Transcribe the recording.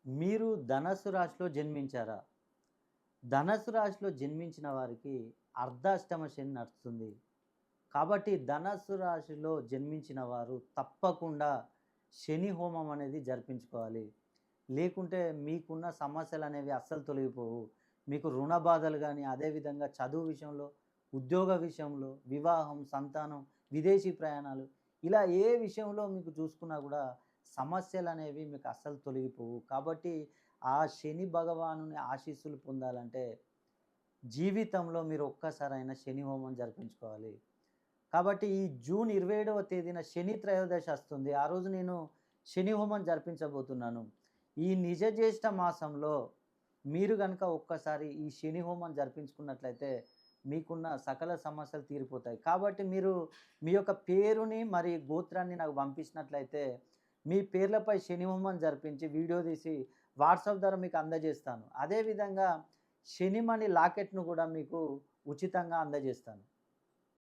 మీరు ధనస్సు రాశిలో జన్మించారా? ధనస్సు రాశిలో జన్మించిన వారికి అర్ధాష్టమ శని నడుస్తుంది. కాబట్టి ధనస్సు రాశిలో జన్మించిన వారు తప్పకుండా శని హోమం అనేది జరిపించుకోవాలి. లేకుంటే మీకున్న సమస్యలనేవి అస్సలు తొలగిపోవు. మీకు రుణ బాధలు గానీ, అదేవిధంగా చదువు విషయంలో, ఉద్యోగ విషయంలో, వివాహం, సంతానం, విదేశీ ప్రయాణాలు ఇలా ఏ విషయంలో మీకు చూసుకున్నా గూడా సమస్యలనేవి మీకు అస్సలు తొలగిపోవు. కాబట్టి ఆ శని భగవానుని ఆశీస్సులు పొందాలంటే జీవితంలో మీరు ఒక్కసారైనా శని హోమం జరిపించుకోవాలి. కాబట్టి ఈ జూన్ 27వ తేదీన శని త్రయోదశి వస్తుంది. ఆ రోజు నేను శని హోమం జరిపించబోతున్నాను. ఈ నిజ జ్యేష్ఠ మాసంలో మీరు గనక ఒక్కసారి ఈ శని హోమం జరిపించుకున్నట్లయితే మీకున్న సకల సమస్యలు తీరిపోతాయి. కాబట్టి మీరు మీ యొక్క పేరుని మరి గోత్రాన్ని నాకు పంపించినట్లయితే మీ పేర్లపై శని హోమం జరిపించి వీడియో తీసి వాట్సాప్ ద్వారా మీకు అందజేస్తాను. అదేవిధంగా శనిమణి లాకెట్‌ను కూడా మీకు ఉచితంగా అందజేస్తాను.